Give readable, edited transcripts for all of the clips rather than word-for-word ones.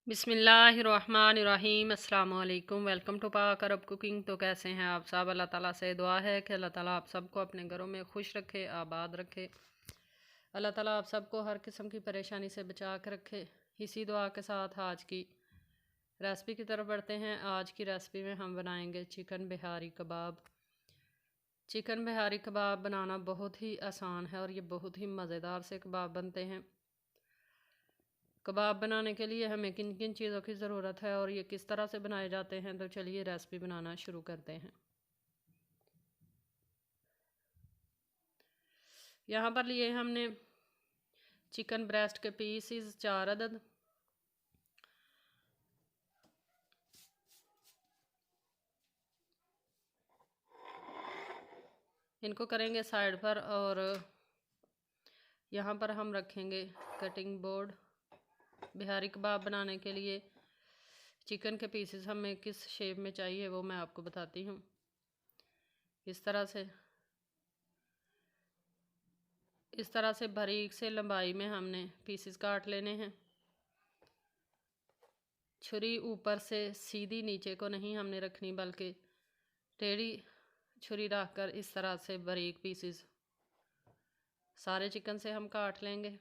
बिस्मिल्लाहिर्रहमानिर्रहीम अस्सलाम वालेकुम। वेलकम टू पाक अरब कुकिंग। तो कैसे हैं आप सब? अल्लाह ताला से दुआ है कि अल्लाह ताला आप सबको अपने घरों में खुश रखे, आबाद रखे। अल्लाह ताला आप सबको हर किस्म की परेशानी से बचा के रखे। इसी दुआ के साथ आज की रेसिपी की तरफ बढ़ते हैं। आज की रेसिपी में हम बनाएंगे चिकन बिहारी कबाब। चिकन बिहारी कबाब बनाना बहुत ही आसान है और ये बहुत ही मज़ेदार से कबाब बनते हैं। कबाब बनाने के लिए हमें किन किन चीज़ों की ज़रूरत है और ये किस तरह से बनाए जाते हैं, तो चलिए रेसिपी बनाना शुरू करते हैं। यहाँ पर लिए हमने चिकन ब्रेस्ट के पीसीस 4 अदद। इनको करेंगे साइड पर और यहाँ पर हम रखेंगे कटिंग बोर्ड। बिहारी कबाब बनाने के लिए चिकन के पीसेस हमें किस शेप में चाहिए वो मैं आपको बताती हूँ। इस तरह से बारीक से लंबाई में हमने पीसेस काट लेने हैं। छुरी ऊपर से सीधी नीचे को नहीं हमने रखनी, बल्कि टेढ़ी छुरी रखकर इस तरह से बारीक पीसेस सारे चिकन से हम काट लेंगे।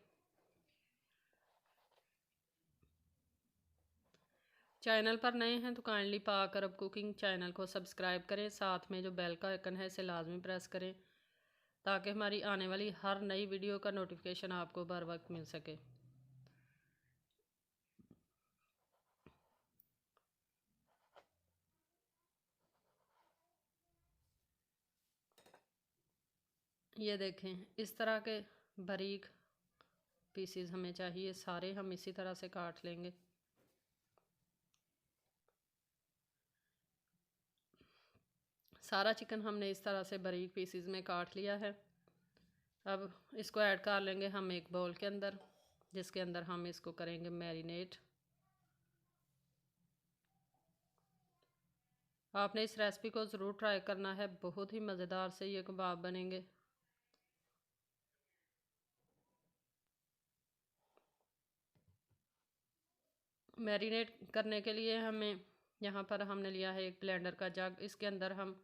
चैनल पर नए हैं तो काइंडली पाक अरब कुकिंग चैनल को सब्सक्राइब करें, साथ में जो बेल का आइकन है इसे लाजमी प्रेस करें ताकि हमारी आने वाली हर नई वीडियो का नोटिफिकेशन आपको बर वक्त मिल सके। ये देखें, इस तरह के बारीक पीसेस हमें चाहिए, सारे हम इसी तरह से काट लेंगे। सारा चिकन हमने इस तरह से बारीक पीसेस में काट लिया है। अब इसको ऐड कर लेंगे हम एक बाउल के अंदर, जिसके अंदर हम इसको करेंगे मैरिनेट। आपने इस रेसिपी को ज़रूर ट्राई करना है, बहुत ही मज़ेदार से ये कबाब बनेंगे। मैरिनेट करने के लिए हमें यहाँ पर हमने लिया है एक ब्लेंडर का जग। इसके अंदर हम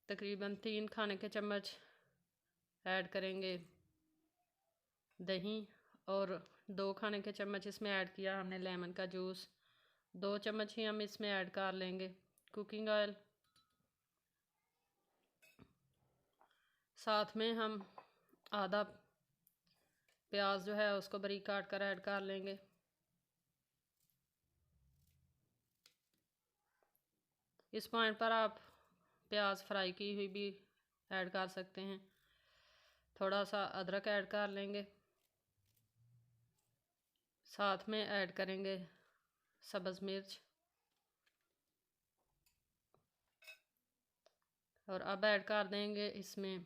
तकरीबन 3 खाने के चम्मच ऐड करेंगे दही और 2 खाने के चम्मच इसमें ऐड किया हमने लेमन का जूस। 2 चम्मच ही हम इसमें ऐड कर लेंगे कुकिंग ऑयल। साथ में हम आधा प्याज जो है उसको बारीक काट कर ऐड कर लेंगे। इस पॉइंट पर आप प्याज फ्राई की हुई भी ऐड कर सकते हैं। थोड़ा सा अदरक ऐड कर लेंगे, साथ में ऐड करेंगे सब्ज़ मिर्च और अब ऐड कर देंगे इसमें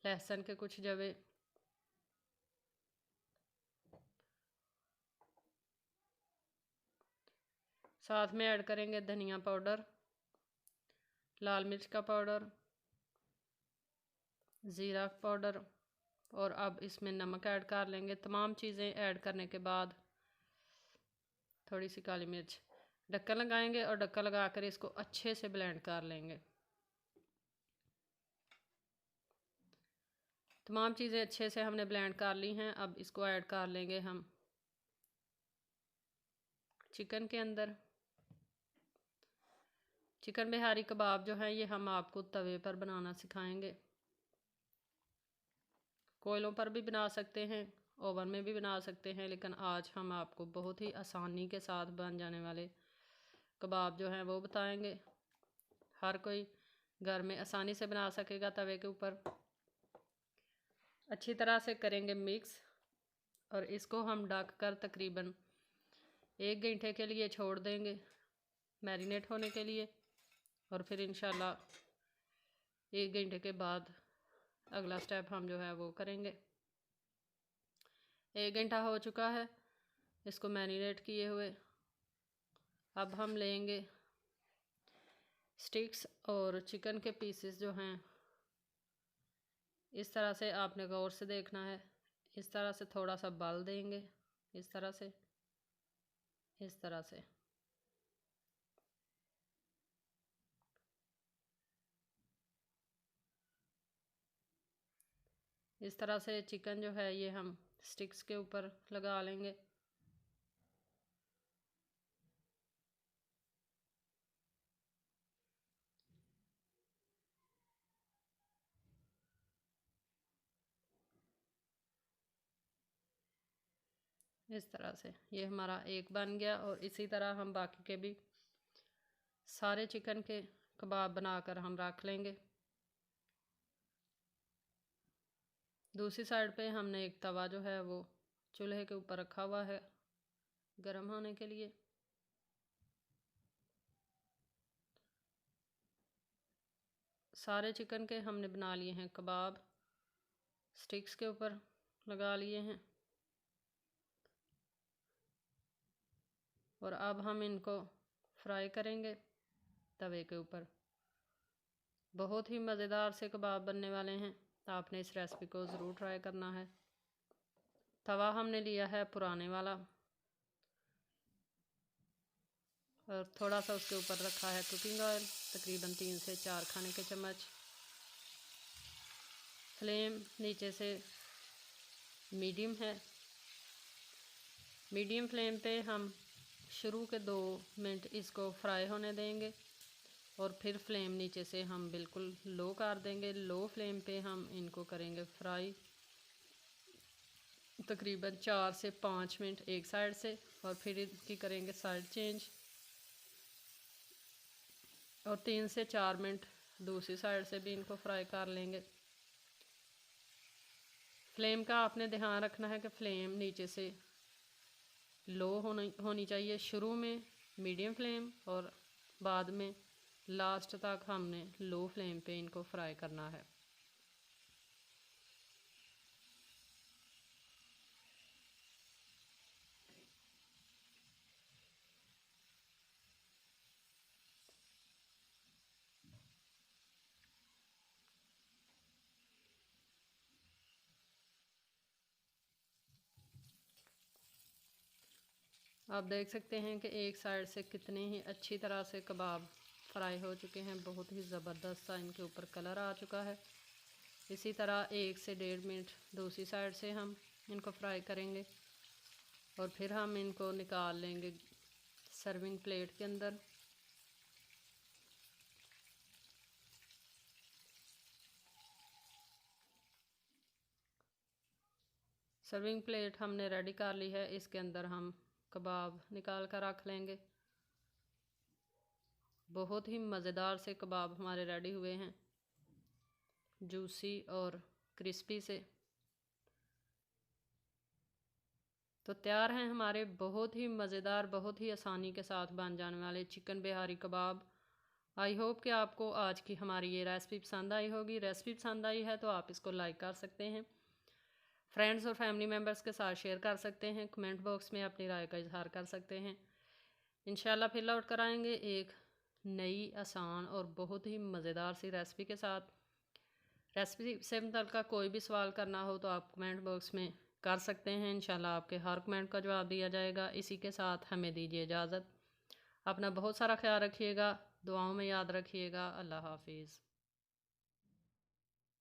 लहसुन के कुछ जवे। साथ में ऐड करेंगे धनिया पाउडर, लाल मिर्च का पाउडर, ज़ीरा पाउडर और अब इसमें नमक ऐड कर लेंगे। तमाम चीज़ें ऐड करने के बाद थोड़ी सी काली मिर्च। ढक्कन लगाएंगे और ढक्कन लगाकर इसको अच्छे से ब्लेंड कर लेंगे। तमाम चीज़ें अच्छे से हमने ब्लेंड कर ली हैं। अब इसको ऐड कर लेंगे हम चिकन के अंदर। चिकन बिहारी कबाब जो है ये हम आपको तवे पर बनाना सिखाएंगे। कोयलों पर भी बना सकते हैं, ओवन में भी बना सकते हैं, लेकिन आज हम आपको बहुत ही आसानी के साथ बन जाने वाले कबाब जो हैं वो बताएंगे। हर कोई घर में आसानी से बना सकेगा। तवे के ऊपर अच्छी तरह से करेंगे मिक्स और इसको हम ढक कर तकरीबन 1 घंटे के लिए छोड़ देंगे मैरिनेट होने के लिए। और फिर इंशाल्लाह 1 घंटे के बाद अगला स्टेप हम जो है वो करेंगे। 1 घंटा हो चुका है इसको मैरिनेट किए हुए। अब हम लेंगे स्टिक्स और चिकन के पीसेस जो हैं इस तरह से आपने गौर से देखना है। इस तरह से थोड़ा सा बल देंगे इस तरह से, इस तरह से। इस तरह से चिकन जो है ये हम स्टिक्स के ऊपर लगा लेंगे। इस तरह से ये हमारा एक बन गया, और इसी तरह हम बाकी के भी सारे चिकन के कबाब बनाकर हम रख लेंगे। दूसरी साइड पे हमने एक तवा जो है वो चूल्हे के ऊपर रखा हुआ है गर्म होने के लिए। सारे चिकन के हमने बना लिए हैं कबाब, स्टिक्स के ऊपर लगा लिए हैं, और अब हम इनको फ्राई करेंगे तवे के ऊपर। बहुत ही मज़ेदार से कबाब बनने वाले हैं, आपने इस रेसिपी को ज़रूर ट्राई करना है। तवा हमने लिया है पुराने वाला, और थोड़ा सा उसके ऊपर रखा है कुकिंग ऑयल, तकरीबन 3 से 4 खाने के चम्मच। फ्लेम नीचे से मीडियम है। मीडियम फ्लेम पे हम शुरू के 2 मिनट इसको फ्राई होने देंगे, और फिर फ्लेम नीचे से हम बिल्कुल लो कर देंगे। लो फ्लेम पे हम इनको करेंगे फ्राई तकरीबन 4 से 5 मिनट एक साइड से, और फिर इनकी करेंगे साइड चेंज, और 3 से 4 मिनट दूसरी साइड से भी इनको फ्राई कर लेंगे। फ्लेम का आपने ध्यान रखना है कि फ्लेम नीचे से लो होनी चाहिए। शुरू में मीडियम फ्लेम, और बाद में लास्ट तक हमने लो फ्लेम पे इनको फ्राई करना है। आप देख सकते हैं कि एक साइड से कितने ही अच्छी तरह से कबाब फ्राई हो चुके हैं। बहुत ही ज़बरदस्त सा इनके ऊपर कलर आ चुका है। इसी तरह 1 से 1.5 मिनट दूसरी साइड से हम इनको फ्राई करेंगे, और फिर हम इनको निकाल लेंगे सर्विंग प्लेट के अंदर। सर्विंग प्लेट हमने रेडी कर ली है, इसके अंदर हम कबाब निकाल कर रख लेंगे। बहुत ही मज़ेदार से कबाब हमारे रेडी हुए हैं, जूसी और क्रिस्पी से। तो तैयार हैं हमारे बहुत ही मज़ेदार, बहुत ही आसानी के साथ बन जाने वाले chicken Bihari kebab. I hope कि आपको आज की हमारी ये रेसिपी पसंद आई होगी। रेसिपी पसंद आई है तो आप इसको लाइक कर सकते हैं, फ्रेंड्स और फैमिली मेम्बर्स के साथ शेयर कर सकते हैं, कमेंट बॉक्स में अपनी राय का इजहार कर सकते हैं। इंशाल्लाह फिर लौट कर आएंगे एक नई, आसान और बहुत ही मज़ेदार सी रेसिपी के साथ। रेसिपी से मुतल्लिक़ कोई भी सवाल करना हो तो आप कमेंट बॉक्स में कर सकते हैं। इंशाल्लाह आपके हर कमेंट का जवाब दिया जाएगा। इसी के साथ हमें दीजिए इजाज़त। अपना बहुत सारा ख्याल रखिएगा, दुआओं में याद रखिएगा। अल्लाह हाफिज़।